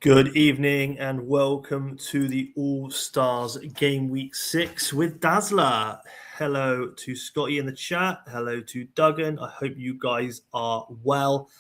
Good evening and welcome to the All Stars Game Week 6 with Dazzler. Hello to Scotty in the chat. Hello to Duggan. I hope you guys are well.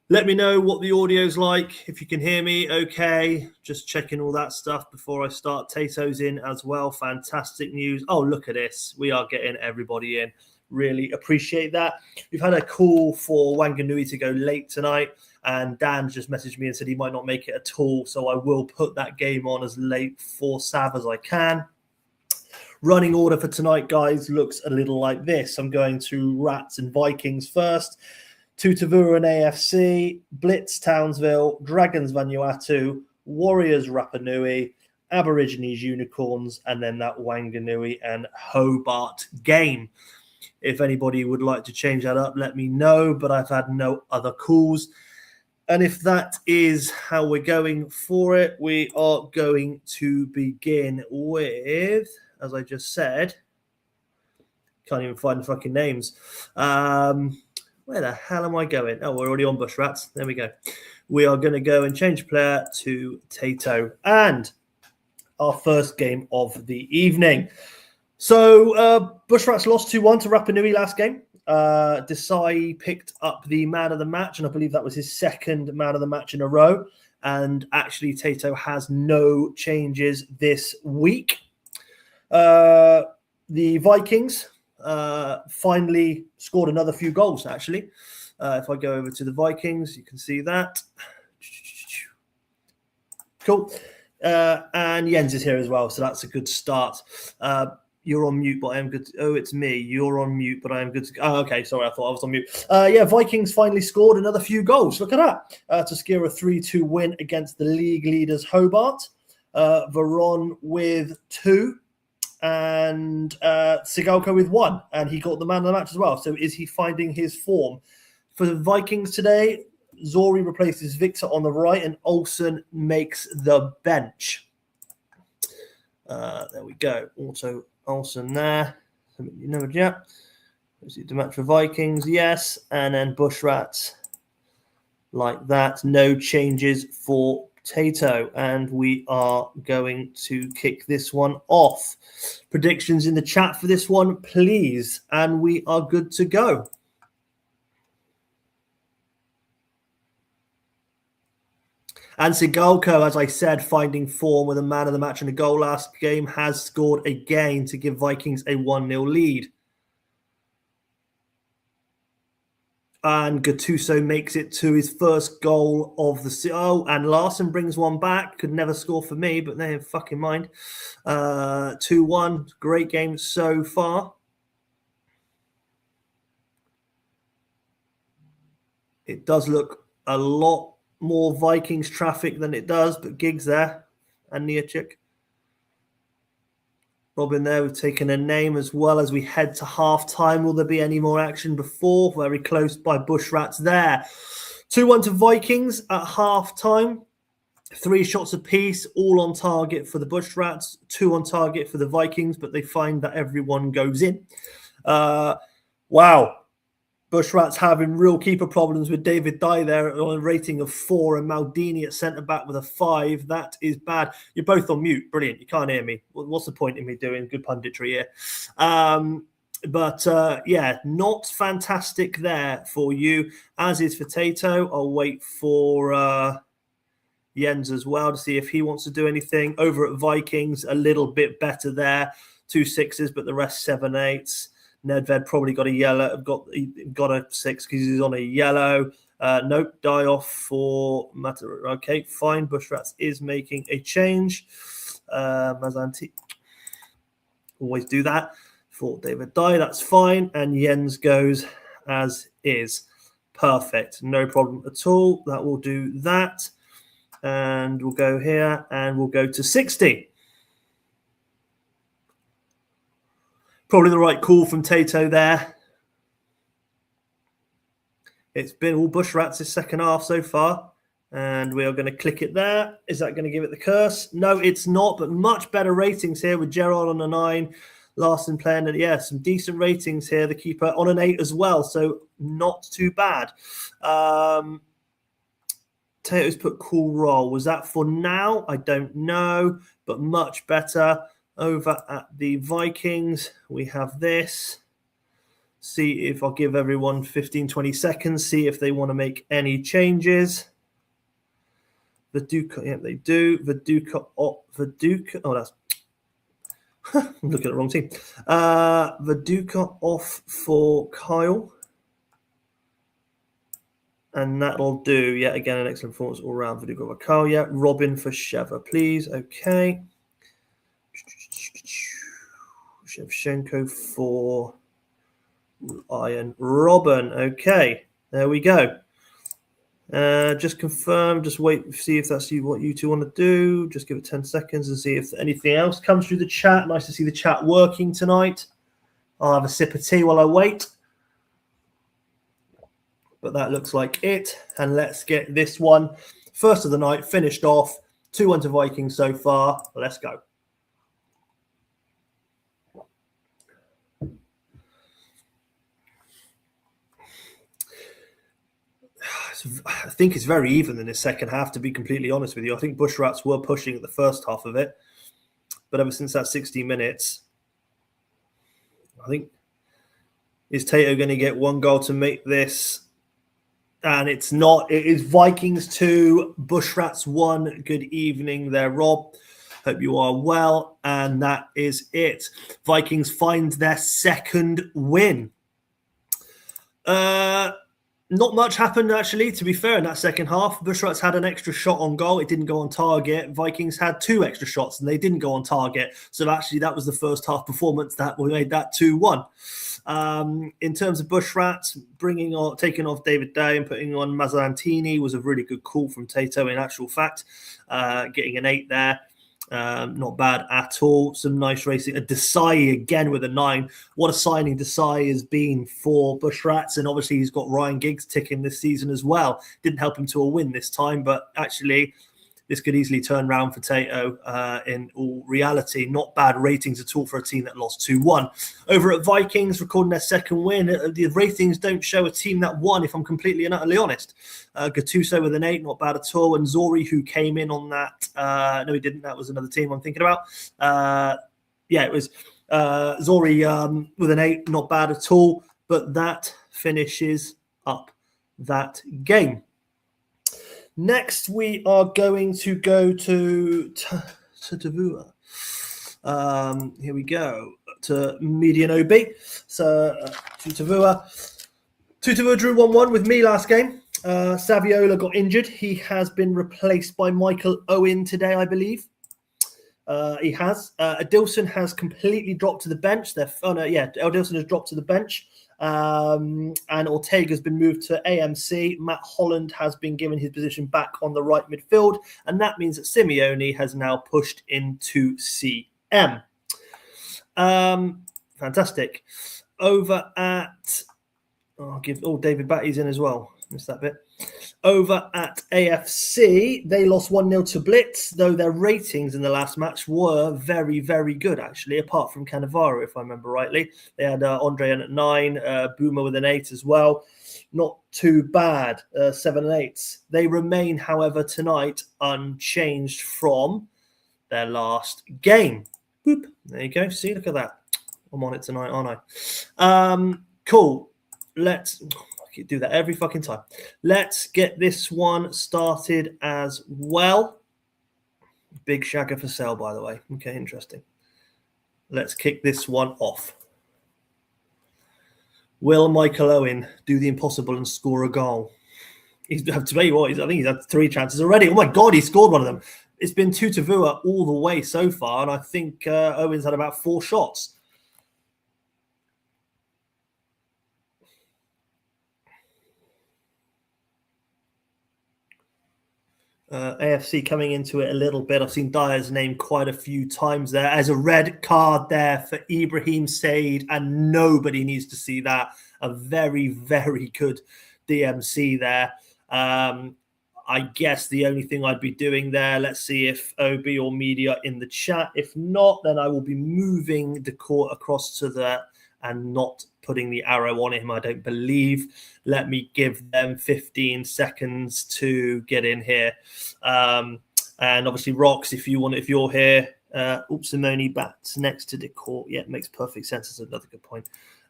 Let me know what the audio's like. If you can hear me, okay. Just checking all that stuff before I start. Tato's in as well. Fantastic news. Oh, look at this. We are getting everybody in. Really appreciate that. We've had a call for Wanganui to go late tonight, and Dan just messaged me and said he might not make it at all, so I will put that game on as late for Sav as I can. Running order for tonight, guys, looks a little like this. I'm going to Rats and Vikings first, Tutavura and AFC, Blitz Townsville, Dragons Vanuatu, Warriors Rapa Nui, Aborigines Unicorns, and then that Wanganui and Hobart game. If anybody would like to change that up, let me know, but I've had no other calls. And if that is how we're going for it, we are going to begin with, as I just said, can't even find the fucking names. Where the hell am I going? Oh, we're already on Bush Rats. There we go. We are going to go and change player to Tato. And our first game of the evening. So Bush Rats lost 2-1 to Rapa Nui last game. Desai picked up the man of the match, and I believe that was his second man of the match in a row. And actually, Tato has no changes this week. The Vikings finally scored another few goals, actually. If I go over to the Vikings, you can see that. Cool. And Jens is here as well, so that's a good start. You're on mute, but I am good. Oh, it's me. You're on mute, but I am good. Oh, okay. Sorry, I thought I was on mute. Vikings finally scored another few goals. Look at that. To secure a 3-2 win against the league leaders Hobart. Veron with 2 and Sigalko with 1. And he got the man of the match as well. So is he finding his form? For the Vikings today, Zori replaces Victor on the right and Olsen makes the bench. There we go. Also Olsen there. You know, yeah. Is it the match for Vikings? Yes. And then Bush Rats like that. No changes for Tato. And we are going to kick this one off. Predictions in the chat for this one, please. And we are good to go. And Sigalko, as I said, finding form with a man of the match and a goal last game, has scored again to give Vikings a 1-0 lead. And Gattuso makes it to his first goal of the... Oh, and Larson brings one back. Could never score for me, but they have fucking mind. 2-1. Great game so far. It does look a lot more Vikings traffic than it does, but Giggs there and Niachik. Robin there, we've taken a name as well as we head to half-time. Will there be any more action before? Very close by Bush Rats there. 2-1 to Vikings at half-time. 3 shots apiece, all on target for the Bush Rats, 2 on target for the Vikings, but they find that everyone goes in. Wow. Bush Rats having real keeper problems with David Dye there on a rating of 4 and Maldini at centre-back with a 5. That is bad. You're both on mute. Brilliant. You can't hear me. What's the point in me doing good punditry here? Not fantastic there for you, as is for Tato. I'll wait for Jens as well to see if he wants to do anything. Over at Vikings, a little bit better there. 2 6s, but the rest 7 8s. Nedved probably got a yellow, got a 6 because he's on a yellow. Nope, die off for Matter. Okay, fine. Bush Rats is making a change. Mazanti always do that for David Dye. That's fine. And Jens goes as is. Perfect. No problem at all. That will do that. And we'll go here and we'll go to 60. Probably the right call from Tato there. It's been all Bush Rats this second half so far. And we are going to click it there. Is that going to give it the curse? No, it's not. But much better ratings here with Gerard on a 9. Larson playing, and yeah, some decent ratings here. The keeper on an 8 as well. So not too bad. Tato's put cool roll. Was that for now? I don't know, but much better. Over at the Vikings, we have this. See if I'll give everyone 15, 20 seconds, see if they want to make any changes. Viduka, yeah, they do. Viduka, oh, that's I'm looking at the wrong team. Viduka off for Kyle. And that'll do. Yet again, an excellent performance all round. Viduka for Kyle. Yeah, Robin for Sheva, please. Okay. Shevchenko for Iron Robin. Okay, there we go. Just confirm, just wait, see if that's what you two want to do. Just give it 10 seconds and see if anything else comes through the chat. Nice to see the chat working tonight. I'll have a sip of tea while I wait. But that looks like it. And let's get this one, first of the night, finished off. 2-1 to Vikings so far. Let's go. I think it's very even in the second half, to be completely honest with you. I think Bush Rats were pushing at the first half of it. But ever since that 60 minutes, I think, is Tato going to get one goal to make this? And it's not. It is Vikings 2, Bush Rats 1. Good evening there, Rob. Hope you are well. And that is it. Vikings find their second win. Not much happened, actually, to be fair, in that second half. Bush Rats had an extra shot on goal. It didn't go on target. Vikings had 2 extra shots, and they didn't go on target. So actually, that was the first half performance that we made that 2-1. In terms of Bush Rats, taking off David Day and putting on Mazzantini was a really good call from Tato, in actual fact. Getting an 8 there. Not bad at all. Some nice racing. A Desai again with a 9. What a signing Desai has been for Bush Rats. And obviously he's got Ryan Giggs ticking this season as well. Didn't help him to a win this time, but actually this could easily turn around for Tato in all reality. Not bad ratings at all for a team that lost 2-1. Over at Vikings, recording their second win. The ratings don't show a team that won, if I'm completely and utterly honest. Gattuso with an 8, not bad at all. And Zori, who came in on that. No, he didn't. That was another team I'm thinking about. It was Zori with an 8, not bad at all. But that finishes up that game. Next, we are going to go to Tavua. Here we go, to Median OB. So, to Tavua. Tavua drew 1-1 with me last game. Saviola got injured. He has been replaced by Michael Owen today, I believe. He has. Adilson has completely dropped to the bench. Adilson has dropped to the bench. And Ortega's been moved to AMC. Matt Holland has been given his position back on the right midfield, and that means that Simeone has now pushed into CM. Fantastic. Over at David Batty's in as well. Missed that bit. Over at AFC, they lost 1-0 to Blitz, though their ratings in the last match were very, very good, actually, apart from Cannavaro, if I remember rightly. They had Andre at 9, Boomer with an 8 as well. Not too bad, 7 and 8s. They remain, however, tonight unchanged from their last game. Boop. There you go. See, look at that. I'm on it tonight, aren't I? Cool. Let's do that every fucking time. Let's get this one started as well. Big shagger for sale, by the way. Okay, interesting. Let's kick this one off. Will Michael Owen do the impossible and score a goal? I think he's had 3 chances already. Oh my God, he scored one of them. It's been 2 to Vua all the way so far, and I think Owen's had about 4 shots. AFC coming into it a little bit. I've seen Dyer's name quite a few times there. As a red card there for Ibrahim Said, and nobody needs to see that. A very, very good DMC there. I guess the only thing I'd be doing there, let's see if OB or media in the chat. If not, then I will be moving the court across to that and not putting the arrow on him, I don't believe. Let me give them 15 seconds to get in here. And obviously, Rox, if you're here, Simone bats next to Decor. Yeah, it makes perfect sense. That's another good point.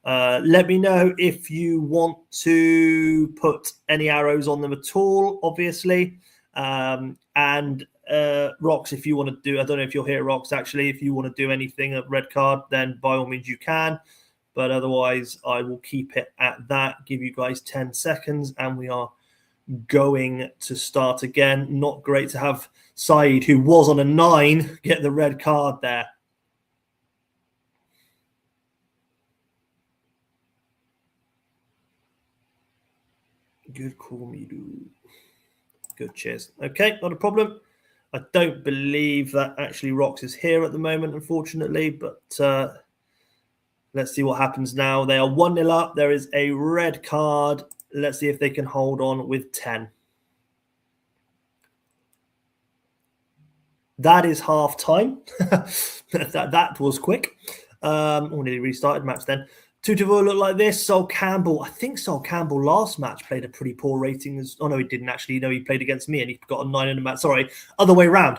Let me know if you want to put any arrows on them at all, obviously. And Rox, if you want to do, I don't know if you're here, Rox, actually, if you want to do anything at red card, then by all means you can. But otherwise, I will keep it at that, give you guys 10 seconds, and we are going to start again. Not great to have Saeed, who was on a 9, get the red card there. Good call, Midu. Good, cheers. Okay, not a problem. I don't believe that actually Rox is here at the moment, unfortunately, but let's see what happens now. They are 1-0 up. There is a red card. Let's see if they can hold on with 10. That is half time. that was quick. Nearly restarted match then. Tutavua looked like this. Sol Campbell. I think Sol Campbell last match played a pretty poor rating. Oh, no, he didn't actually. No, he played against me and he got a 9 in the match. Sorry, other way around.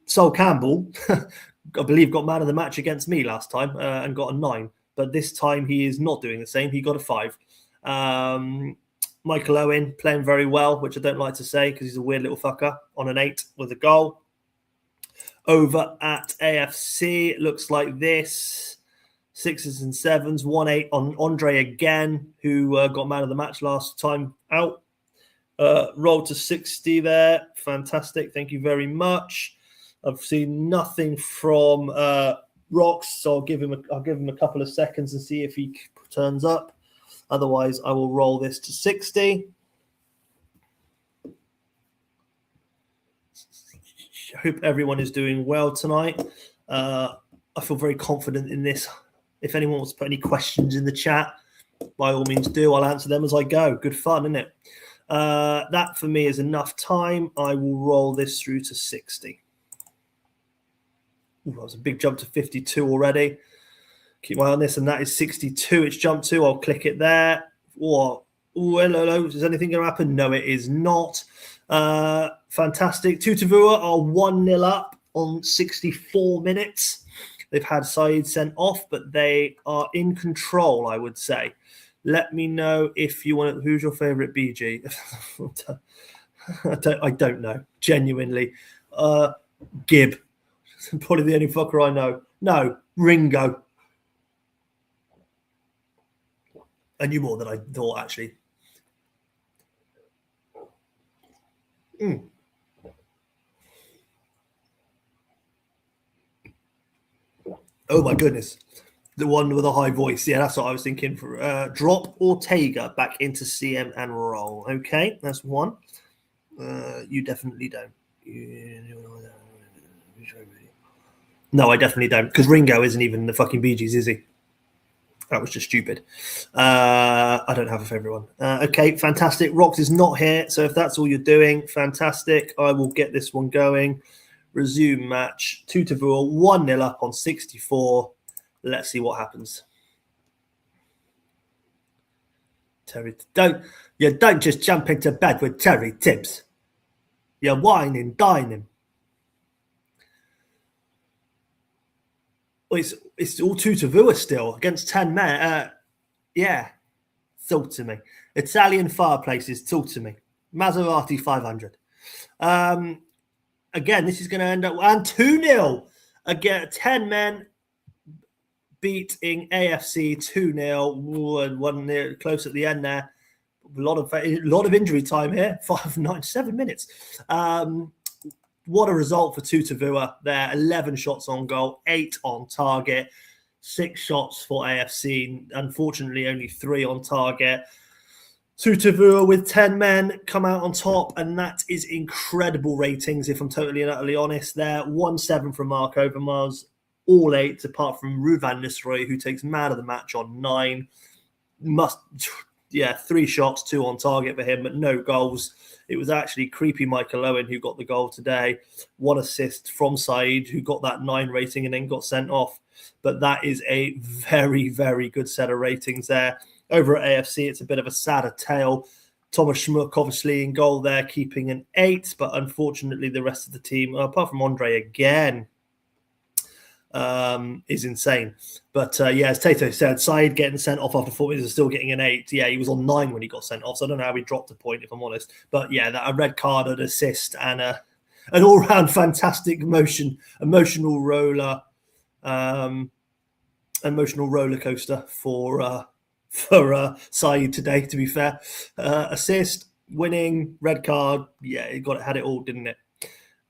Sol Campbell, I believe, got man of the match against me last time and got a 9. But this time he is not doing the same. He got a 5. Michael Owen playing very well, which I don't like to say because he's a weird little fucker, on an 8 with a goal. Over at AFC, it looks like this. 6s and 7s, 1-8 on Andre again, who got man of the match last time out. Rolled to 60 there. Fantastic. Thank you very much. I've seen nothing from Rox, so I'll give him a couple of seconds and see if he turns up. Otherwise, I will roll this to 60. I hope everyone is doing well tonight. I feel very confident in this. If anyone wants to put any questions in the chat, by all means do. I'll answer them as I go. Good fun, isn't it? That for me is enough time. I will roll this through to 60. Ooh, that was a big jump to 52 already. Keep my eye on this, and that is 62. It's jumped to. I'll click it there. Hello. Is anything going to happen? No, it is not. Fantastic. Tutavua are 1-0 up on 64 minutes. They've had Saeed sent off, but they are in control, I would say. Let me know if you want to. Who's your favourite BG? I don't know. Genuinely. Gib. Probably the only fucker I know. No, Ringo. I knew more than I thought, actually. Oh, my goodness. The one with a high voice. Yeah, that's what I was thinking. For drop Ortega back into CM and roll. Okay, that's one. You definitely don't. No, I definitely don't. Because Ringo isn't even the fucking Bee Gees, is he? That was just stupid. I don't have a favourite one. Okay, fantastic. Rox is not here. So if that's all you're doing, fantastic. I will get this one going. Resume match. Tutavua 1-0 up on 64. Let's see what happens. Terry, don't just jump into bed with Terry Tibbs. You're whining, dining. Well, it's all Tutavua still against 10 men. Yeah, talk to me. Italian fireplaces, talk to me. Maserati 500. Again, this is going to end up and 2-0. Again, 10 men beating AFC 2-0. One near close at the end there. A lot of injury time here. 7 minutes. What a result for Tutavua there. 11 shots on goal, 8 on target, 6 shots for AFC. Unfortunately, only 3 on target. Tutavua with 10 men come out on top, and that is incredible ratings, if I'm totally and utterly honest there. 1-7 from Mark Overmars, all 8, apart from Ruvan Nisroy, who takes man of the match on 9. 3 shots, 2 on target for him, but no goals. It was actually creepy Michael Owen who got the goal today. 1 assist from Saeed, who got that 9 rating and then got sent off. But that is a very, very good set of ratings there. Over at AFC, it's a bit of a sadder tale. Thomas Schmuck, obviously, in goal there, keeping an 8. But unfortunately, the rest of the team, apart from Andre again, is insane. But yeah, as Tato said, Said getting sent off after 4 minutes is still getting an 8. Yeah, he was on 9 when he got sent off, so I don't know how he dropped a point, if I'm honest. But yeah, that a red card, an assist, and an all-round fantastic emotional roller coaster for Said today, to be fair. Assist, winning, red card. Yeah, it had it all, didn't it?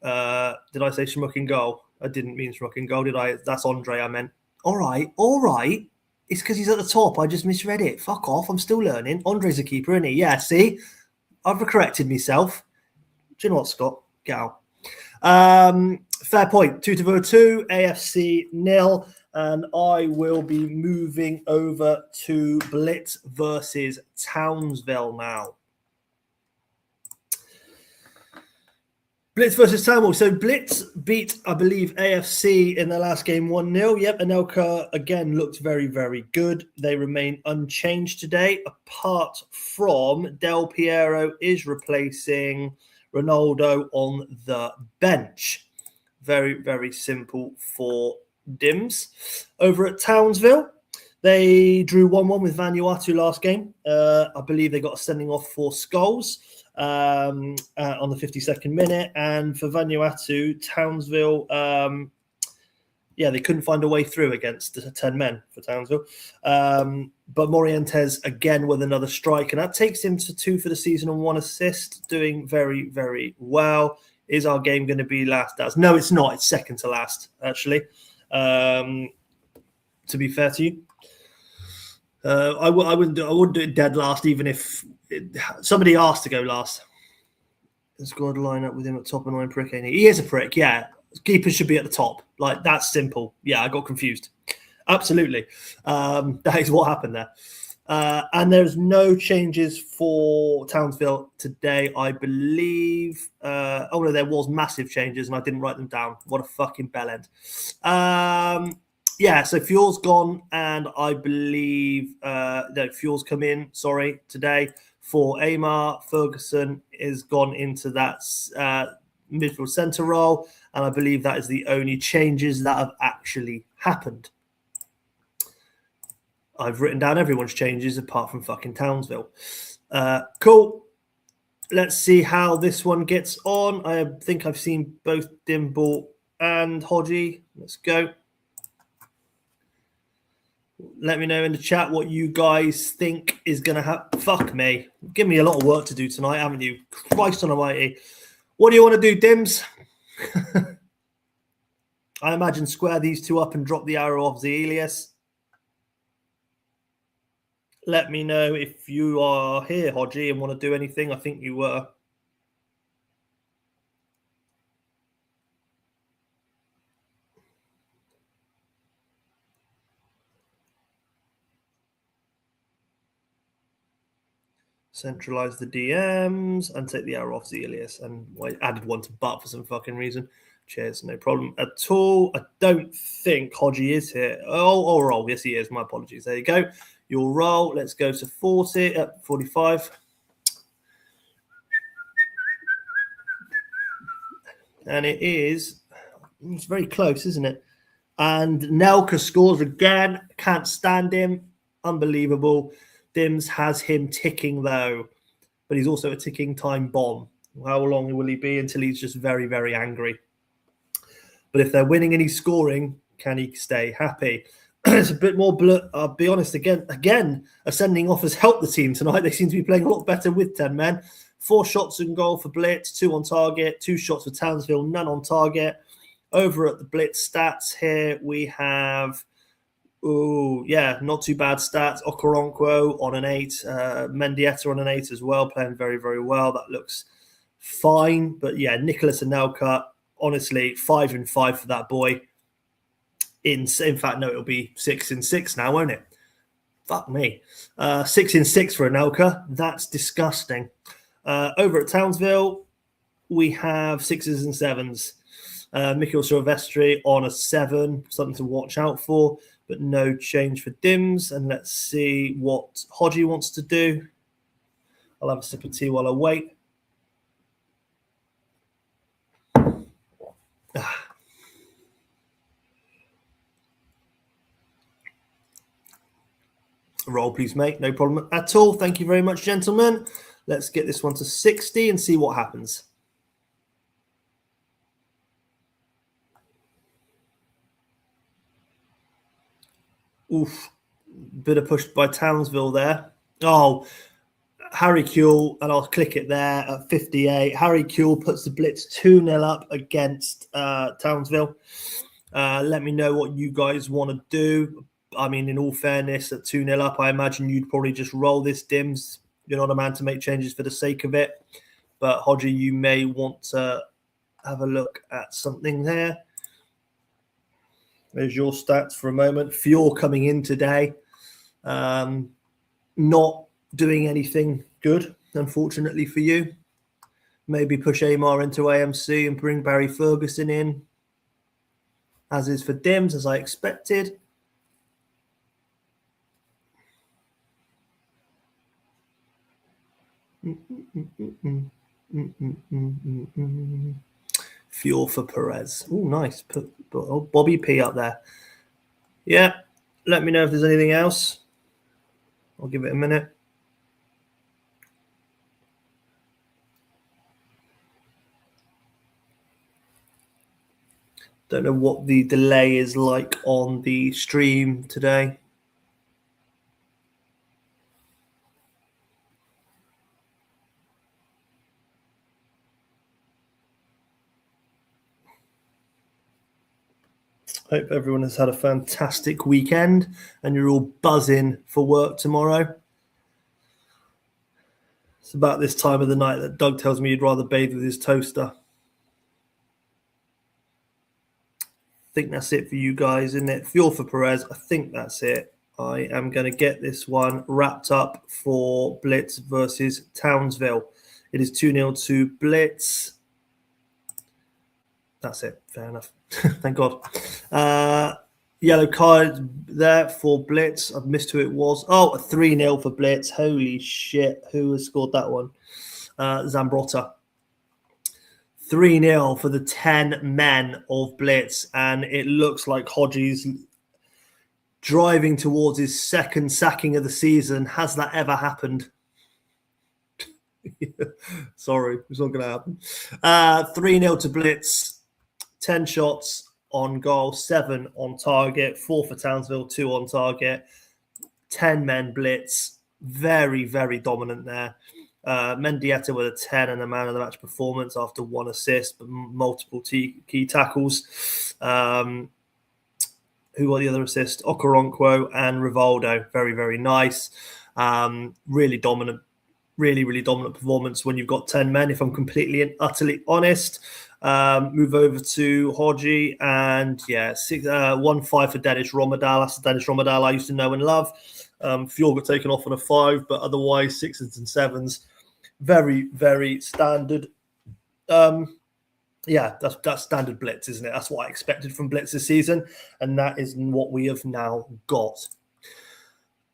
Did I say Schmuck in goal? I didn't mean Schmuck in goal, did I? That's Andre I meant. All right. It's because he's at the top. I just misread it. Fuck off. I'm still learning. Andre's a keeper, isn't he? Yeah, see? I've corrected myself. Do you know what, Scott? Get out. Fair point. 2-2, AFC 0. And I will be moving over to Blitz versus Townsville now. Blitz versus Townsville. So Blitz beat, I believe, AFC in the last game 1-0. Yep, Anelka again looked very, very good. They remain unchanged today, apart from Del Piero is replacing Ronaldo on the bench. Very, very simple for Dims. Over at Townsville, they drew 1-1 with Vanuatu last game. I believe they got a sending off for Scholes on the 52nd minute. And for Vanuatu, Townsville, they couldn't find a way through against 10 men for Townsville. But Morientes again with another strike, and that takes him to 2 for the season and 1 assist, doing very, very well. Is our game going to be last? No, it's not. It's second to last, actually. To be fair to you, I wouldn't do it dead last, even if somebody asked to go last. The squad line up with him at top, annoying prick, ain't he? He is a prick, yeah. Keepers should be at the top. Like, that's simple. Yeah, I got confused. Absolutely. That is what happened there. And there's no changes for Townsville today, I believe. No, there was massive changes, and I didn't write them down. What a fucking bellend. So Fuel's gone, and I believe Fuel's come in, today for Amar. Ferguson is gone into that midfield centre role, and I believe that is the only changes that have actually happened. I've written down everyone's changes apart from fucking Townsville. Cool. Let's see how this one gets on. I think I've seen both Dimble and Hodgie. Let's go. Let me know in the chat what you guys think is going to happen. Fuck me. Give me a lot of work to do tonight, haven't you? Christ almighty. What do you want to do, Dims? I imagine square these two up and drop the arrow off Zelius. Let me know if you are here, Hodgie, and want to do anything. I think you were. Centralize the DMs and take the arrow off Zelius. And I added one to Butt for some fucking reason. Cheers, no problem at all. I don't think Hodgie is here. Oh, roll. Yes, he is. My apologies. There you go. Your roll. Let's go to 45. And it's very close, isn't it? And Nelka scores again. Can't stand him. Unbelievable. Dims has him ticking, though. But he's also a ticking time bomb. How long will he be until he's just very, very angry? But if they're winning and he's scoring, can he stay happy? It's a bit more I'll be honest, again, a sending off has helped the team tonight. They seem to be playing a lot better with 10 men. 4 shots in goal for Blitz, 2 on target, 2 shots for Townsville, none on target. Over at the Blitz stats here, we have, not too bad stats. Okoronkwo on an 8, Mendieta on an 8 as well, playing very, very well. That looks fine. But yeah, Nicholas Anelka, honestly, 5 and 5 for that boy. In fact, no, it'll be 6 and 6 now, won't it? Fuck me. 6 and 6 for Anelka. That's disgusting. Over at Townsville, we have 6s and 7s. Mikhail Silvestri on a 7, something to watch out for, but no change for Dims. And let's see what Hodgie wants to do. I'll have a sip of tea while I wait. Roll, please, mate. No problem at all. Thank you very much, gentlemen. Let's get this one to 60 and see what happens. Oof. Bit of push by Townsville there. Oh, Harry Kuehl, and I'll click it there at 58. Harry Kuehl puts the Blitz 2-0 up against Townsville. Let me know what you guys want to do. I mean, in all fairness, at 2-0 up, I imagine you'd probably just roll this, Dims. You're not a man to make changes for the sake of it. But, Hodgie, you may want to have a look at something there. There's your stats for a moment. Fior coming in today. Not doing anything good, unfortunately for you. Maybe push Amar into AMC and bring Barry Ferguson in, as is for Dims, as I expected. Fuel for Perez. Oh, nice. Put Bobby P up there. Yeah. Let me know if there's anything else. I'll give it a minute. Don't know what the delay is like on the stream today. Hope everyone has had a fantastic weekend and you're all buzzing for work tomorrow. It's about this time of the night that Doug tells me he'd rather bathe with his toaster. I think that's it for you guys, isn't it? Fuel for Perez. I think that's it. I am going to get this one wrapped up for Blitz versus Townsville. It is 2-0 to Blitz. That's it. Fair enough. Thank God. Yellow card there for Blitz. I've missed who it was. Oh, a 3-0 for Blitz. Holy shit. Who has scored that one? Zambrotta. 3-0 for the 10 men of Blitz. And it looks like Hodgie's driving towards his second sacking of the season. Has that ever happened? Sorry, it's not going to happen. 3-0 to Blitz. 10 shots on goal, 7 on target, 4 for Townsville, 2 on target, 10 men Blitz. Very, very dominant there. Mendieta with a 10 and a man of the match performance after 1 assist, but multiple key tackles. Who got the other assist? Okoronkwo and Rivaldo. Very, very nice. Really dominant. Really, really dominant performance when you've got 10 men, if I'm completely and utterly honest. Move over to Hodgie, and 1-5 for Dennis Romadal. That's the Dennis Romadal I used to know and love. Fjord got taken off on a 5, but otherwise 6s and 7s. Very, very standard. That's standard Blitz, isn't it? That's what I expected from Blitz this season, and that is what we have now got.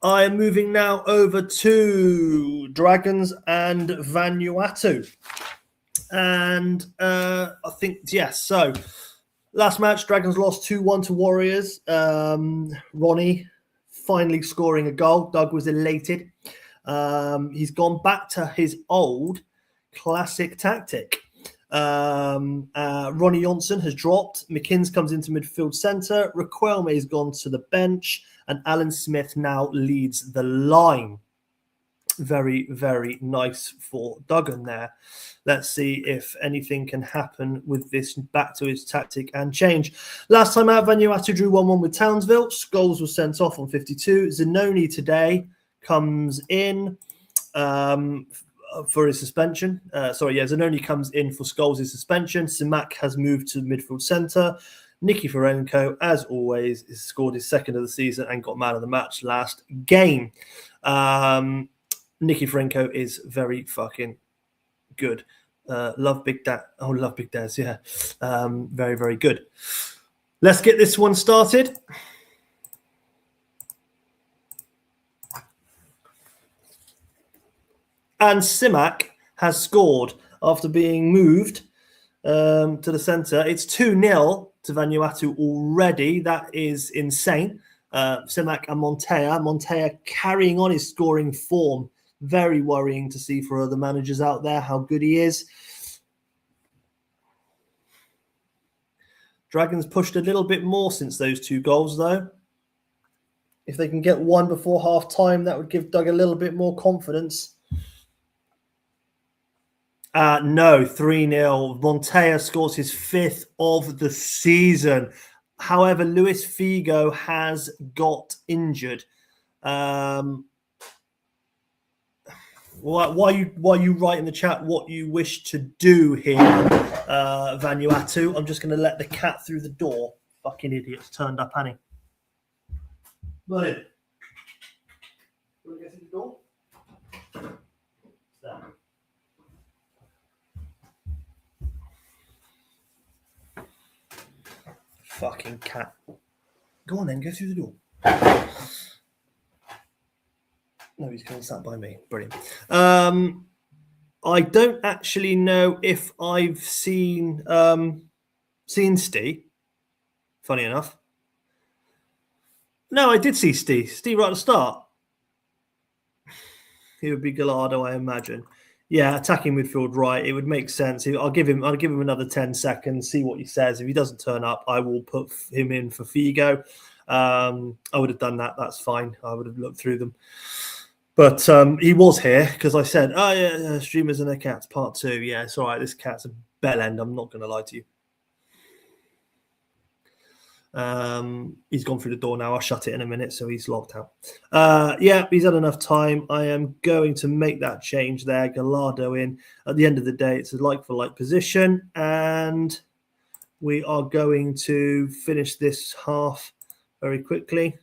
I am moving now over to Dragons and Vanuatu. And I think, yes, so last match, Dragons lost 2-1 to Warriors. Ronnie finally scoring a goal. Doug was elated. He's gone back to his old classic tactic. Ronnie Johnson has dropped. McKinns comes into midfield centre. Raquelme has gone to the bench. And Alan Smith now leads the line. Very, very nice for Duggan there. Let's see if anything can happen with this back to his tactic and change. Last time out, Vanuatu drew 1-1 with Townsville. Scholes was sent off on 52. Zanoni today comes in for his suspension. Zanoni comes in for Scholes' suspension. Simak has moved to midfield centre. Nicky Ferenko, as always, has scored his 2nd of the season and got man of the match last game. Nicky Ferenko is very fucking good. Love Big Dad. Oh, love Big Dads. Yeah. Very, very good. Let's get this one started. And Simak has scored after being moved to the centre. It's 2-0 to Vanuatu already. That is insane. Simak and Montea. Montea carrying on his scoring form. Very worrying to see for other managers out there how good he is. Dragons pushed a little bit more since those 2 goals, though. If they can get one before half-time, that would give Doug a little bit more confidence. No, 3-0. Montea scores his 5th of the season. However, Luis Figo has got injured. Why you write in the chat what you wish to do here, Vanuatu? I'm just going to let the cat through the door. Fucking idiots turned up, Annie. Merlin, you want to get through the door? There. Fucking cat. Go on then, go through the door. No, he's going to sat by me. Brilliant. I don't actually know if I've seen Steve. Funny enough. No, I did see Steve. Steve right at the start. He would be Gallardo, I imagine. Yeah, attacking midfield right. It would make sense. I'll give him another 10 seconds, see what he says. If he doesn't turn up, I will put him in for Figo. I would have done that. That's fine. I would have looked through them. But he was here because I said, oh, yeah, streamers and their cats, part 2. Yeah, it's all right. This cat's a bell end. I'm not going to lie to you. He's gone through the door now. I'll shut it in a minute, so he's locked out. Yeah, he's had enough time. I am going to make that change there. Gallardo in. At the end of the day, it's a like-for-like position, and we are going to finish this half very quickly.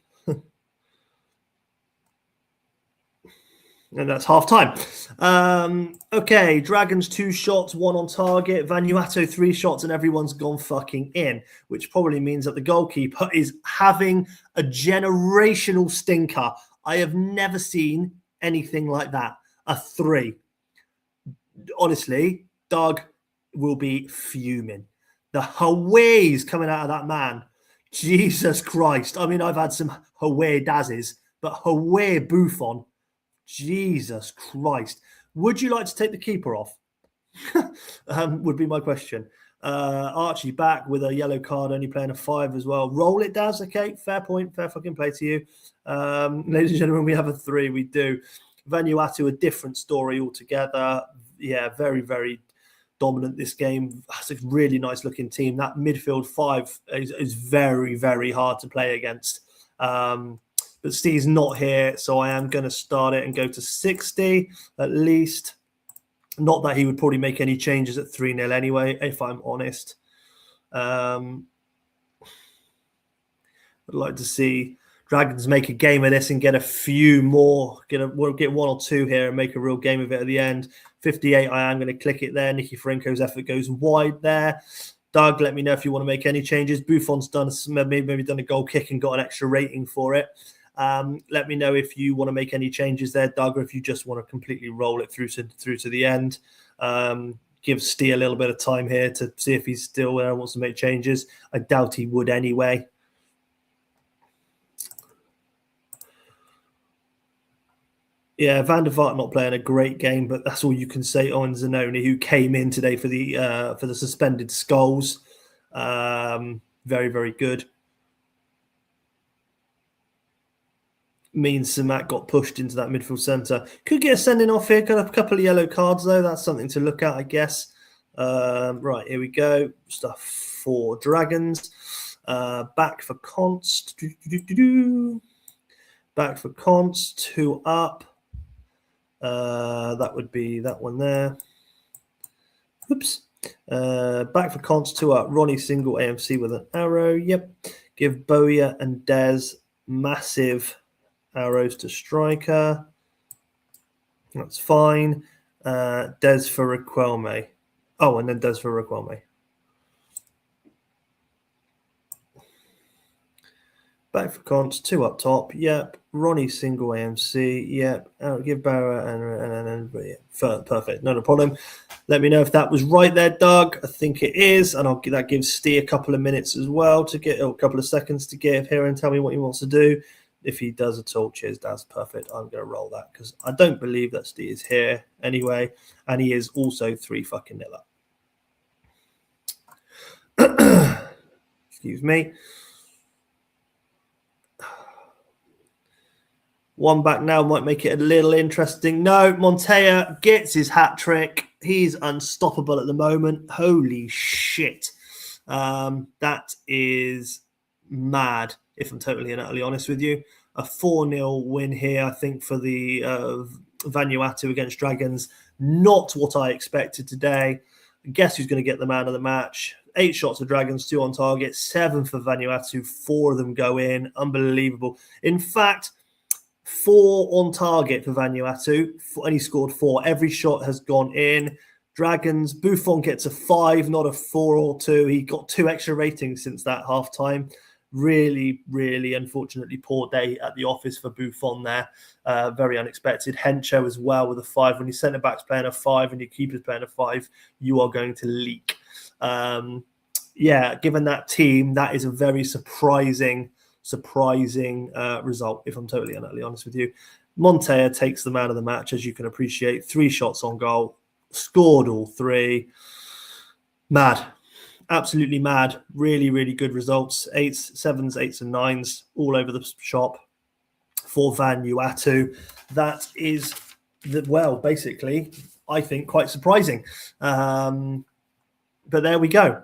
And that's half time. Okay, Dragons 2 shots, 1 on target. Vanuatu 3 shots, and everyone's gone fucking in, which probably means that the goalkeeper is having a generational stinker. I have never seen anything like that. A 3. Honestly, Doug will be fuming. The Hawaii's coming out of that man. Jesus Christ. I mean, I've had some Hawaii Dazes, but Hawaii Buffon. Jesus Christ. Would you like to take the keeper off? Would be my question. Archie back with a yellow card, only playing a 5 as well. Roll it, Daz. Okay, fair point. Fair fucking play to you. Ladies and gentlemen, we have a 3. We do. Vanuatu, a different story altogether. Yeah, very, very dominant this game. That's a really nice looking team. That midfield 5 is very, very hard to play against. But Steve's not here, so I am going to start it and go to 60 at least. Not that he would probably make any changes at 3-0 anyway, if I'm honest. I'd like to see Dragons make a game of this and get a few more. We'll get 1 or 2 here and make a real game of it at the end. 58, I am going to click it there. Nicky Franco's effort goes wide there. Doug, let me know if you want to make any changes. Buffon's done maybe done a goal kick and got an extra rating for it. Let me know if you want to make any changes there, Doug, or if you just want to completely roll it through to the end. Give Steve a little bit of time here to see if he's still wants to make changes. I doubt he would anyway. Yeah, Van der Vaart not playing a great game, but that's all you can say on Zanoni, who came in today for the suspended Skulls. Very, very good. Means Samat got pushed into that midfield centre. Could get a sending off here. Got a couple of yellow cards, though. That's something to look at, I guess. Right, here we go. Stuff for Dragons. Back for Const. Back for Const. 2 up. That would be that one there. Oops. Back for Const. 2 up. Ronnie single AMC with an arrow. Yep. Give Boya and Dez massive arrows to striker. That's fine. Des for Riquelme. Oh, and then Des for Raquelme. Back for Cons, 2 up top. Yep. Ronnie single AMC. Yep. Give Barra and yeah, perfect. Not a problem. Let me know if that was right there, Doug. I think it is, and that gives Steve a couple of minutes as well to get, a couple of seconds to get here and tell me what he wants to do. If he does at all, cheers, that's perfect. I'm going to roll that because I don't believe that Steve is here anyway, and he is also 3 fucking nil up. Excuse me. 1 back now might make it a little interesting. No, Montoya gets his hat trick. He's unstoppable at the moment. Holy shit. That is mad, if I'm totally and utterly honest with you. A 4-0 win here, I think, for the Vanuatu against Dragons. Not what I expected today. Guess who's going to get the man of the match? 8 shots for Dragons, 2 on target, 7 for Vanuatu. 4 of them go in. Unbelievable. In fact, 4 on target for Vanuatu, and he scored 4. Every shot has gone in. Dragons, Buffon gets a 5, not a 4 or 2. He got 2 extra ratings since that half time. Really, really, unfortunately, poor day at the office for Buffon there. Very unexpected. Hencho as well with a 5. When your centre back's playing a 5 and your keeper's playing a 5, you are going to leak. Yeah, given that team, that is a very surprising result, if I'm totally and utterly honest with you. Montoya takes the man of the match, as you can appreciate. 3 shots on goal, scored all 3. Mad. Absolutely mad. Really, really good results. 8s, 7s, 8s, and 9s all over the shop for Vanuatu. That is, basically, I think quite surprising. But there we go.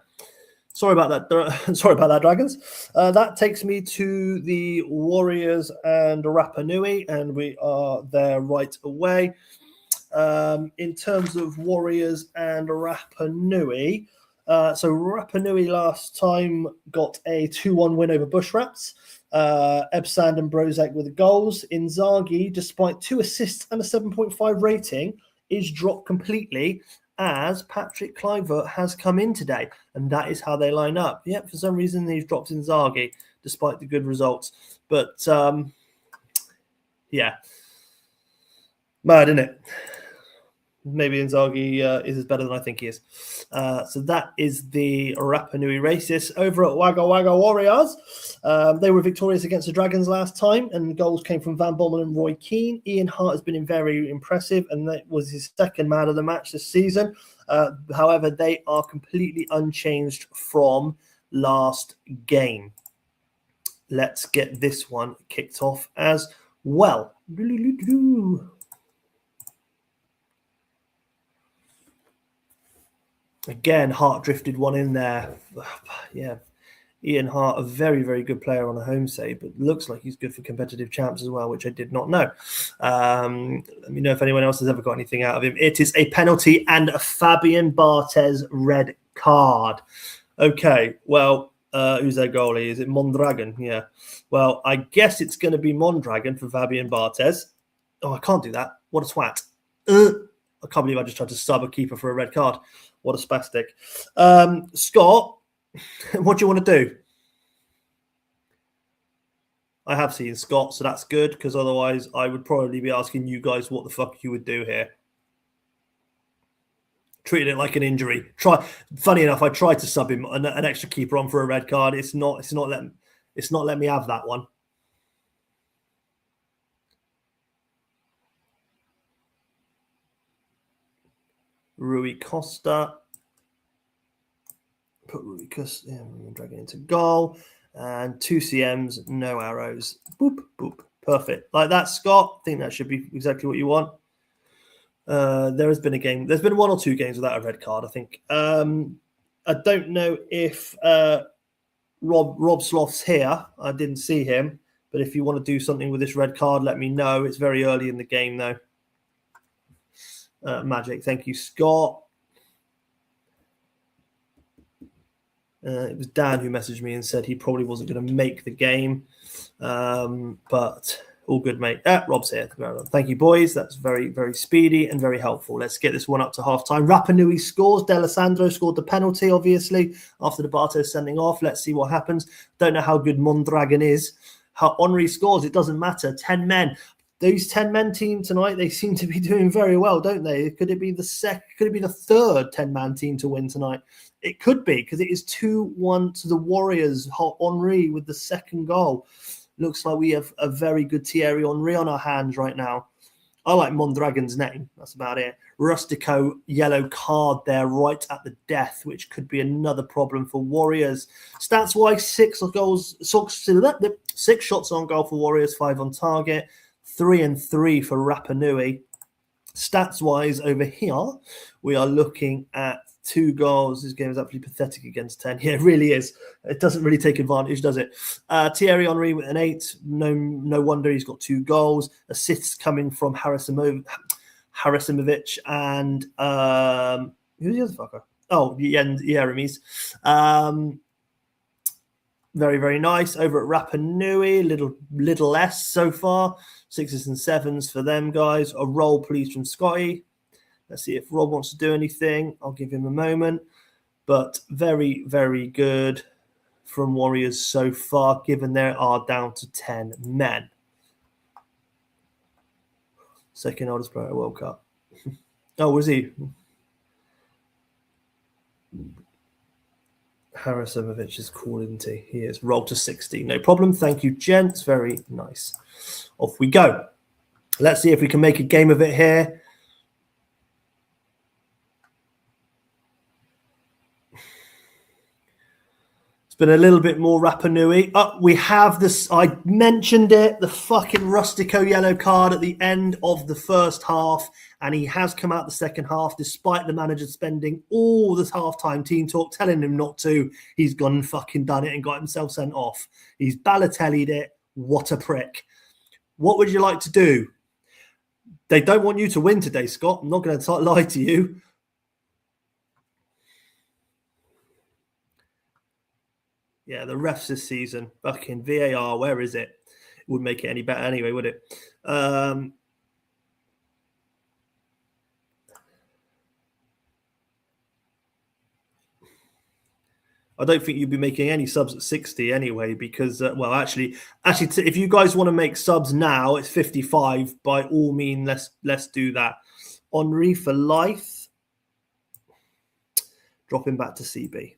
Sorry about that. Sorry about that, Dragons. That takes me to the Warriors and Rapa Nui, and we are there right away. In terms of Warriors and Rapa Nui, so Rapa Nui last time got a 2-1 win over Bushrats. Ebsand and Brozek with the goals. Inzaghi, despite 2 assists and a 7.5 rating, is dropped completely, as Patrick Kluivert has come in today, and that is how they line up. Yep, for some reason he's dropped Inzaghi despite the good results. But yeah, mad, isn't it? Maybe Inzaghi is better than I think he is. So that is the Rapa Nui races. Over at Wagga Wagga Warriors, they were victorious against the Dragons last time, and goals came from Van Bommel and Roy Keane. Ian Hart has been very impressive, and that was his 2nd man of the match this season. However, they are completely unchanged from last game. Let's get this one kicked off as well. Again, Hart drifted one in there. Yeah, Ian Hart, a very, very good player on a home save, but looks like he's good for competitive champs as well, which I did not know. Let me know if anyone else has ever got anything out of him. It is a penalty and a Fabian Barthez red card. Okay, well, who's their goalie? Is it Mondragon? Yeah. Well, I guess it's going to be Mondragon for Fabian Barthez. Oh, I can't do that. What a twat. I can't believe I just tried to sub a keeper for a red card. What a spastic. Scott, what do you want to do? I have seen Scott, so that's good, because otherwise I would probably be asking you guys what the fuck you would do here. Treated it like an injury. Funny enough, I tried to sub him an extra keeper on for a red card. It's not letting me have that one. Rui Costa. Put Rui Costa, drag it into goal. And 2 CMs, no arrows. Boop, boop. Perfect. Like that, Scott. I think that should be exactly what you want. There has been a game. There's been 1 or 2 games without a red card, I think. I don't know if Rob Sloth's here. I didn't see him. But if you want to do something with this red card, let me know. It's very early in the game, though. Magic. Thank you, Scott. It was Dan who messaged me and said he probably wasn't going to make the game. But All good, mate. Rob's here. Thank you, boys. That's very, very speedy and very helpful. Let's get this one up to half-time. Rapa Nui scores. D'Alessandro scored the penalty, obviously, after the Bartos sending off. Let's see what happens. Don't know how good Mondragon is. How Henri scores, it doesn't matter. 10 men. Those 10-man team tonight, they seem to be doing very well, don't they? Could it be the third 10-man team to win tonight? It could be, because it is 2-1 to the Warriors. Henri with the second goal. Looks like we have a very good Thierry Henry on our hands right now. I like Mondragon's name. That's about it. Rustico, yellow card there right at the death, which could be another problem for Warriors. Stats-wise, 6 shots on goal for Warriors, 5 on target, 3 and 3 for Rapa Nui. Stats-wise over here, we are looking at 2 goals. This game is absolutely pathetic against 10. Yeah, it really is. It doesn't really take advantage, does it? Thierry Henry with an 8. No wonder he's got 2 goals. Assists coming from Harasimovic and who's the other fucker? Oh, Jeremies. Very, very nice. Over at Rapa Nui, little less so far. 6s and 7s for them guys. A roll, please, from Scotty. Let's see if Rob wants to do anything. I'll give him a moment. But very, very good from Warriors so far, given they are down to 10 men. Second oldest player at World Cup. Oh, was he? Harasimovic is cool, isn't he? He is. Roll to 60. No problem. Thank you, gents. Very nice. Off we go. Let's see if we can make a game of it here. Been a little bit more Rapa Nui. We have this, I mentioned it, the fucking Rustico yellow card at the end of the first half, and he has come out the second half despite the manager spending all this halftime team talk telling him not to. He's gone and fucking done it and got himself sent off. He's Balotelli'd it. What a prick. What would you like to do? They don't want you to win today, Scott. I'm not going to lie to you. Yeah, the refs this season, fucking VAR, where is it? It wouldn't make it any better anyway, would it? I don't think you'd be making any subs at 60 anyway, because, well, actually, if you guys want to make subs now, it's 55. By all means, let's do that. Henri for life. Drop him back to CB.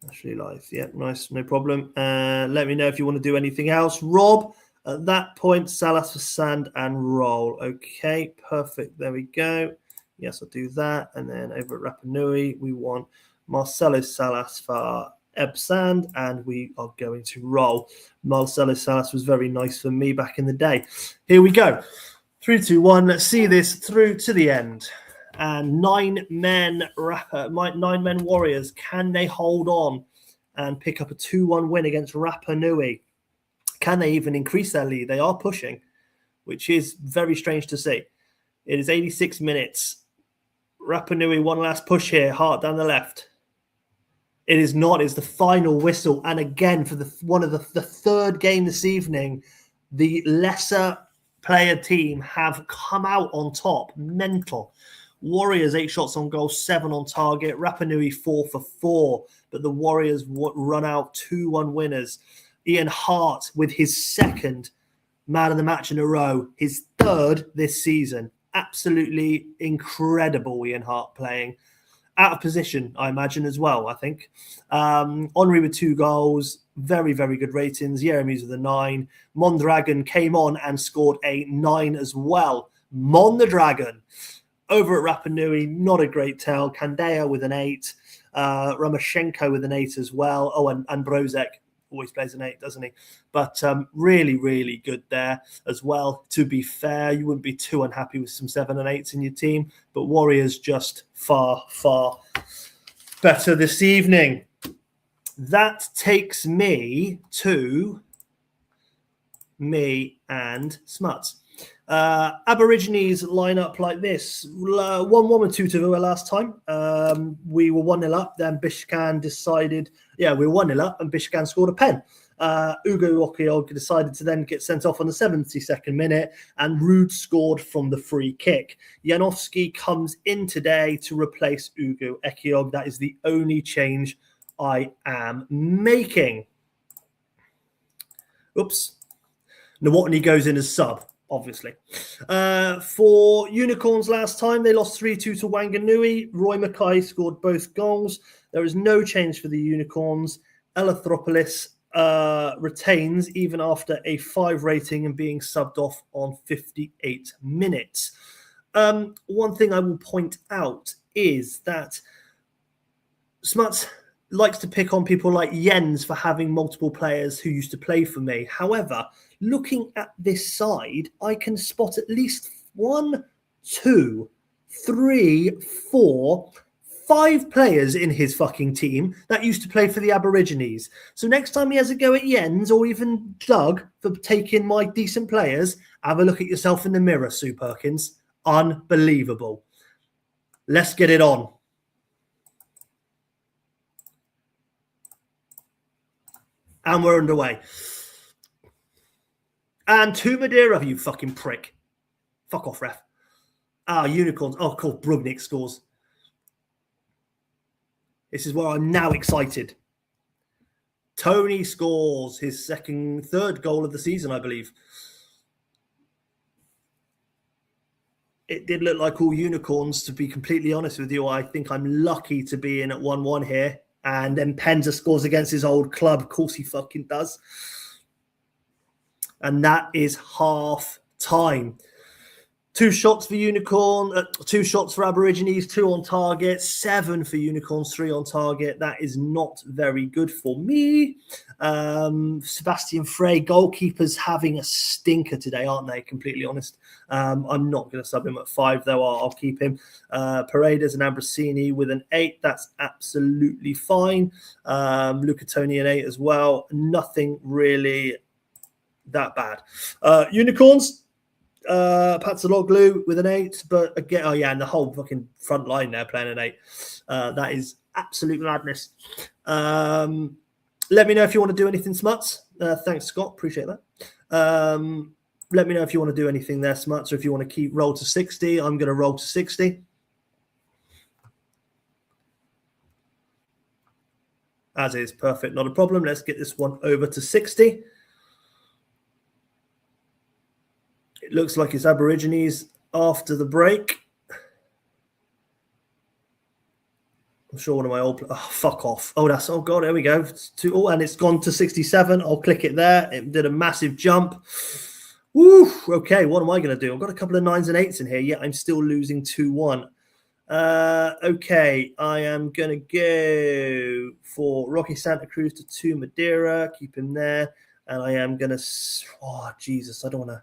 Actually live. Yeah, nice. No problem. Let me know if you want to do anything else. Rob, at that point, Salas for sand and roll. Okay, perfect. There we go. Yes, I'll do that. And then over at Rapa Nui, we want Marcelo Salas for Eb Sand, and we are going to roll. Marcelo Salas was very nice for me back in the day. Here we go. 3, 2, 1. Let's see this through to the end. And 9 men Warriors, can they hold on and pick up a 2-1 win against Rapa Nui? Can they even increase their lead? They are pushing, which is very strange to see. It is 86 minutes. Rapa Nui, one last push here. Hart down the left. It is not. It's the final whistle. And again, for the third game this evening, the lesser player team have come out on top. Mental. Warriors 8 shots on goal, 7 on target. Rapa Nui 4 for 4, but the Warriors run out 2-1 winners. Ian Hart with his second man of the match in a row, his third this season. Absolutely incredible, Ian Hart playing. Out of position, I imagine, as well, I think. Henri with 2 goals, very, very good ratings. Jeremies with a 9. Mondragon came on and scored a 9 as well. Mondragon. Over at Rapa Nui, not a great tell. Kandea with an 8. Ramoshenko with an 8 as well. Oh, and Brozek always plays an 8, doesn't he? But really, really good there as well. To be fair, you wouldn't be too unhappy with some 7 and 8s in your team. But Warriors just far, far better this evening. That takes me to me and Smuts. Aborigines line up like this. 1-1 with Tutavua last time. We were 1-0 up. Then Bishkan decided, we were 1-0 up and Bishkan scored a pen. Ugo Okiog decided to then get sent off on the 72nd minute, and Rude scored from the free kick. Janowski comes in today to replace Ugo Okiog. That is the only change I am making. Oops. Nowotny goes in as sub, obviously. For Unicorns last time, they lost 3-2 to Wanganui. Roy Mackay scored both goals. There is no change for the Unicorns. Elathropolis retains even after a 5 rating and being subbed off on 58 minutes. One thing I will point out is that Smuts likes to pick on people like Jens for having multiple players who used to play for me. However, looking at this side, I can spot at least 1, 2, 3, 4, 5 players in his fucking team that used to play for the Aborigines. So next time he has a go at Jens or even Doug for taking my decent players, have a look at yourself in the mirror, Sue Perkins. Unbelievable. Let's get it on. And we're underway. And to Madeira, you fucking prick. Fuck off, ref. Unicorns. Oh, cool. Brugnik scores. This is where I'm now excited. Tony scores his third goal of the season, I believe. It did look like all Unicorns, to be completely honest with you. I think I'm lucky to be in at 1-1 here. And then Penza scores against his old club. Of course he fucking does. And that is half time. 2 shots for Unicorn, 2 shots for Aborigines, 2 on target, 7 for Unicorns, 3 on target. That is not very good for me. Sebastian Frey, goalkeepers having a stinker today, aren't they? Completely honest. I'm not going to sub him at 5, though. I'll keep him. Paredes and Ambrosini with an 8. That's absolutely fine. Luca Toni an 8 as well. Nothing really that bad. Unicorns. Patzaloglu with an 8, but again, and the whole fucking front line there playing an 8. That is absolute madness. Let me know if you want to do anything, Smuts. Thanks, Scott. Appreciate that. Let me know if you want to do anything there, Smuts, or if you want to keep roll to 60. I'm going to roll to 60. As is, perfect. Not a problem. Let's get this one over to 60. It looks like it's Aborigines after the break. I'm sure one of my old... Oh, fuck off. Oh, God, there we go. And it's gone to 67. I'll click it there. It did a massive jump. Woo! Okay, what am I going to do? I've got a couple of 9s and 8s in here. Yeah, I'm still losing 2-1. Okay, I am going to go for Rocky Santa Cruz to 2 Madeira. Keep him there. And I am going to... Oh, Jesus, I don't want to...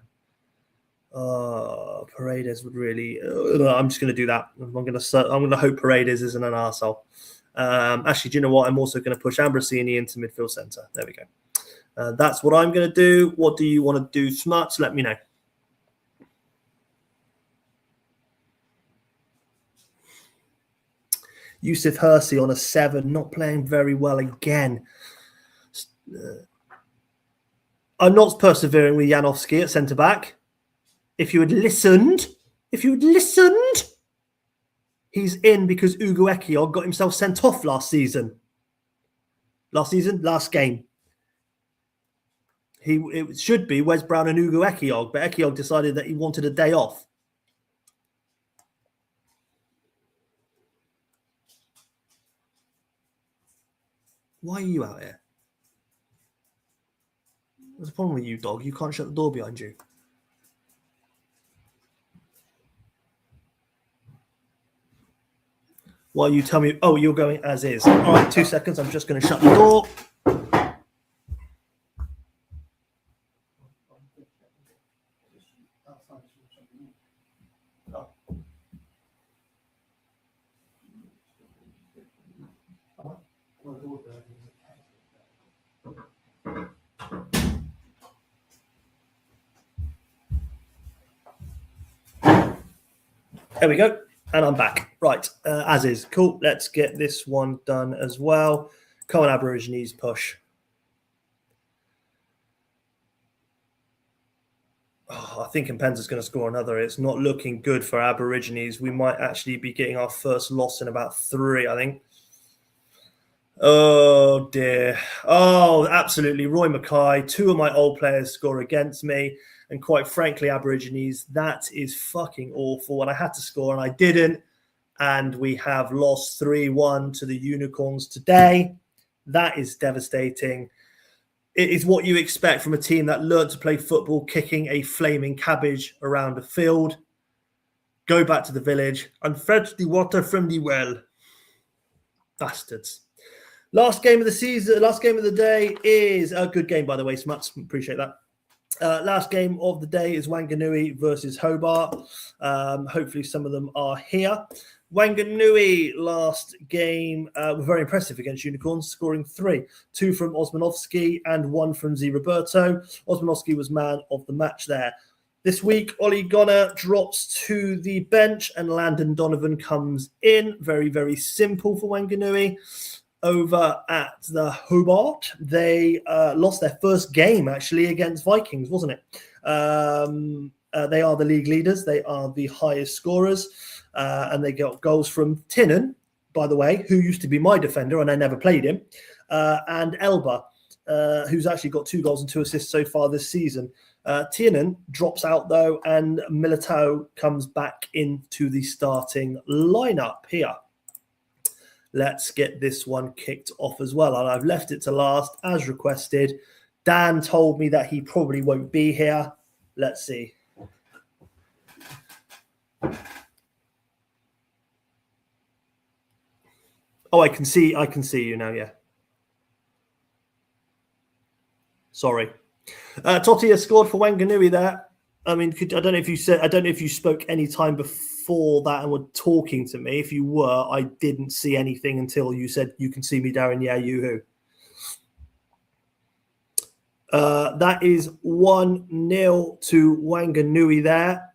Paredes would really... I'm just going to do that. I'm going to hope Paredes isn't an arsehole. Actually, do you know what? I'm also going to push Ambrosini into midfield centre. There we go. That's what I'm going to do. What do you want to do, Smuts? Let me know. Yusuf Hersey on a 7, not playing very well again. I'm not persevering with Janowski at centre-back. If you had listened, he's in because Ugo Ekiog got himself sent off last game. It should be Wes Brown and Ugo Ekiog, but Ekiog decided that he wanted a day off. Why are you out here? What's the problem with you, dog? You can't shut the door behind you. While you tell me, oh, you're going as is. All right, 2 seconds. I'm just going to shut the door. There we go. And I'm back. Right, as is. Cool. Let's get this one done as well. Come on, Aborigines, push. I think Mpenza's going to score another. It's not looking good for Aborigines. We might actually be getting our first loss in about 3, I think. Oh, dear. Oh, absolutely. Roy Mackay, 2 of my old players score against me. And quite frankly, Aborigines, that is fucking awful. And I had to score and I didn't. And we have lost 3-1 to the Unicorns today. That is devastating. It is what you expect from a team that learned to play football, kicking a flaming cabbage around a field. Go back to the village and fetch the water from the well. Bastards. Last game of the season, last game of the day is a good game, by the way, Smuts. Appreciate that. Last game of the day is Wanganui versus Hobart. Hopefully some of them are here. Wanganui last game were very impressive against Unicorns, scoring 3. 2 from Osmanovsky and 1 from Z Roberto. Osmanovsky was man of the match there. This week, Ollie Gonner drops to the bench and Landon Donovan comes in. Very, very simple for Wanganui. Over at the Hobart, they lost their first game actually against Vikings, wasn't it? They are the league leaders. They are the highest scorers, and they got goals from Tinnan, by the way, who used to be my defender, and I never played him, and Elba, who's actually got 2 goals and 2 assists so far this season. Tiernan drops out though, and Militao comes back into the starting lineup here. Let's get this one kicked off as well. And I've left it to last as requested. Dan told me that he probably won't be here. Let's see. Oh, I can see you now, yeah. Sorry. Totti has scored for Wanganui there. I mean, I don't know if you spoke any time before that and were talking to me. If you were, I didn't see anything until you said, "You can see me, Darren." Yeah, you who? That is 1-0 to Wanganui there.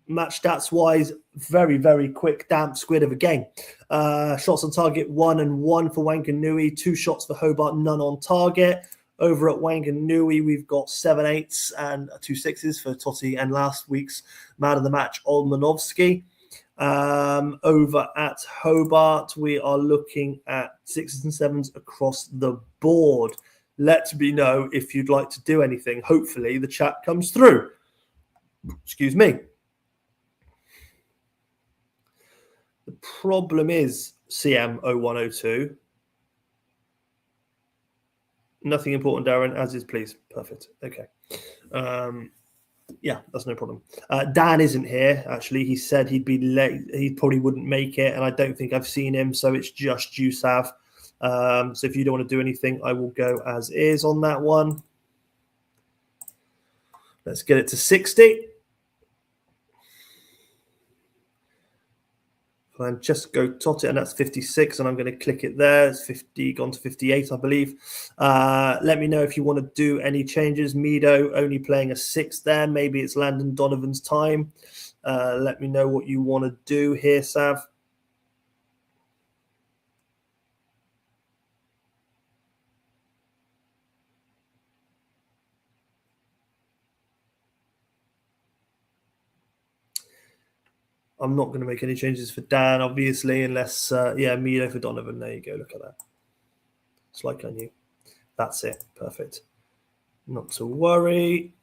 Match stats wise, very, very quick, damp squid of a game. Shots on target 1 and 1 for Wanganui. 2 shots for Hobart, none on target. Over at Wanganui, we've got 7 8s and 2 6s for Totti and last week's man of the match, Olmanovsky. Over at Hobart, we are looking at 6s and 7s across the board. Let me know if you'd like to do anything. Hopefully the chat comes through. Excuse me. The problem is CM0102. Nothing important, Darren, as is, please. Perfect. Okay. Yeah, that's no problem. Dan isn't here, actually. He said he'd be late. He probably wouldn't make it, and I don't think I've seen him, so it's just Jusav. So if you don't want to do anything, I will go as is on that one. Let's get it to 60. Francesco Totti, and that's 56, and I'm going to click it there. It's 50, gone to 58, I believe. Let me know if you want to do any changes. Mido only playing a 6 there. Maybe it's Landon Donovan's time. Let me know what you want to do here, Sav. I'm not going to make any changes for Dan, obviously, unless, Mido for Donovan. There you go. Look at that. It's like I knew. That's it. Perfect. Not to worry.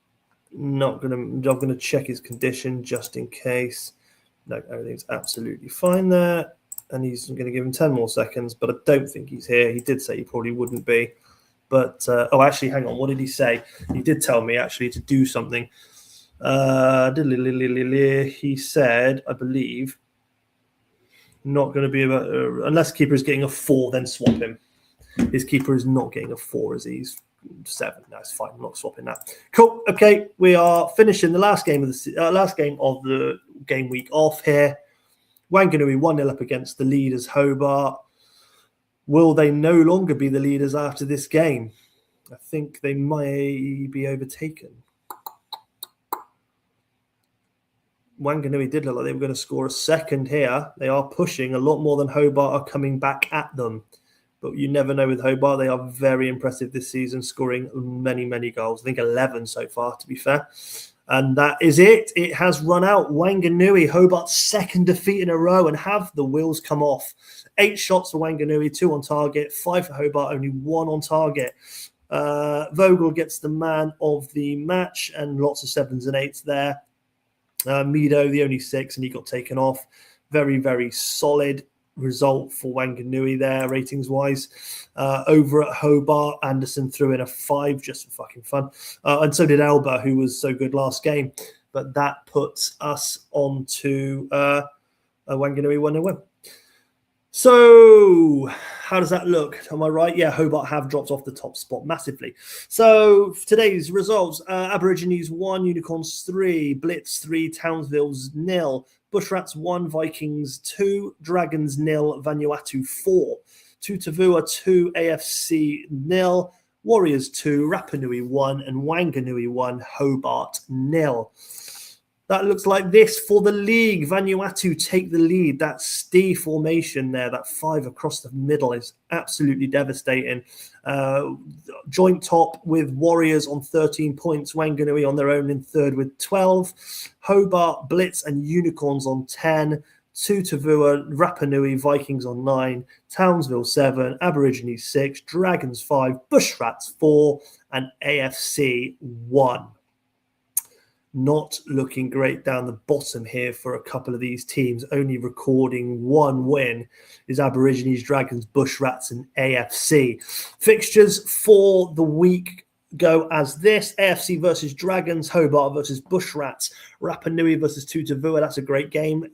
I'm going to check his condition just in case. No, everything's absolutely fine there. And he's going to give him 10 more seconds, but I don't think he's here. He did say he probably wouldn't be. But, actually, hang on. What did he say? He did tell me, actually, to do something. He said, I believe, not going to be about unless keeper is getting a 4, then swap him. His keeper is not getting a 4, as he's 7. No, it's fine. I'm not swapping that. Cool. Okay, we are finishing the last game of the game week off here. Wanganui 1-0 up against the leaders Hobart. Will they no longer be the leaders after this game? I think they may be overtaken. Wanganui did look like they were going to score a second here. They are pushing a lot more than Hobart are coming back at them. But you never know with Hobart. They are very impressive this season, scoring many, many goals. I think 11 so far, to be fair. And that is it. It has run out. Wanganui, Hobart's second defeat in a row, and have the wheels come off. 8 shots for Wanganui, 2 on target, 5 for Hobart, only 1 on target. Vogel gets the man of the match, and lots of 7s and 8s there. Mido, the only 6, and he got taken off. Very, very solid result for Wanganui there, ratings-wise. Over at Hobart, Anderson threw in a 5 just for fucking fun. And so did Elba, who was so good last game. But that puts us on to Wanganui 1-0 win. So how does that look? Am I right? Yeah, Hobart have dropped off the top spot massively. So today's results, Aborigines 1, Unicorns 3, Blitz 3, Townsville's 0, Bushrats 1, Vikings 2, Dragons 0, Vanuatu 4, Tutavua 2, AFC 0, Warriors 2, Rapanui 1, and Wanganui 1, Hobart 0. That looks like this for the league. Vanuatu take the lead. That ST formation there, that 5 across the middle is absolutely devastating. Joint top with Warriors on 13 points. Wanganui on their own in third with 12. Hobart, Blitz and Unicorns on 10. Tutavua, Rapanui, Vikings on 9. Townsville 7. Aborigines 6. Dragons 5. Bushrats 4. And AFC 1. Not looking great down the bottom here for a couple of these teams. Only recording 1 win is Aborigines, Dragons, Bushrats, and AFC. Fixtures for the week go as this: AFC versus Dragons, Hobart versus Bushrats, Rapanui versus Tutavua. That's a great game.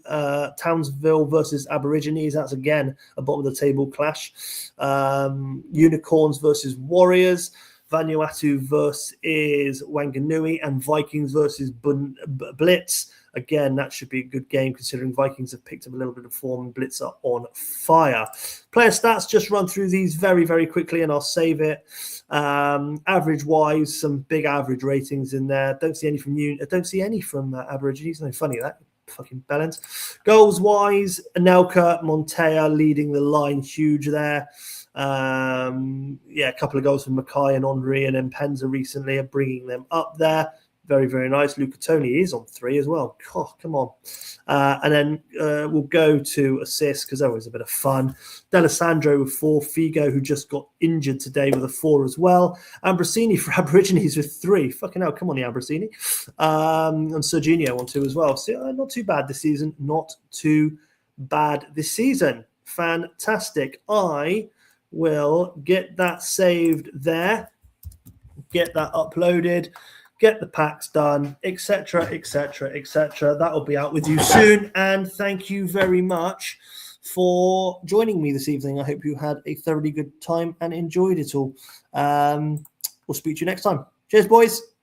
Townsville versus Aborigines. That's again a bottom of the table clash. Unicorns versus Warriors. Vanuatu versus Wanganui, and Vikings versus Blitz. Again, that should be a good game considering Vikings have picked up a little bit of form and Blitz are on fire. Player stats, just run through these very, very quickly and I'll save it. Average-wise, some big average ratings in there. Don't see any from Aborigines. No, funny that. Fucking balance. Goals-wise, Anelka, Montea leading the line, huge there. A couple of goals from Mackay and Henri and Mpenza recently are bringing them up there. Very, very nice. Luca Toni is on 3 as well. God, come on. And then we'll go to assists because they're always a bit of fun. D'Alessandro with 4. Figo, who just got injured today, with a 4 as well. Ambrosini for Aborigines with 3. Fucking hell, come on, the Ambrosini. And Serginho on 2 as well. So not too bad this season. Not too bad this season. Fantastic. I will get that saved there, get that uploaded, get the packs done, etc., etc., etc. That will be out with you soon. And thank you very much for joining me this evening. I hope you had a thoroughly good time and enjoyed it all. We'll speak to you next time. Cheers, boys.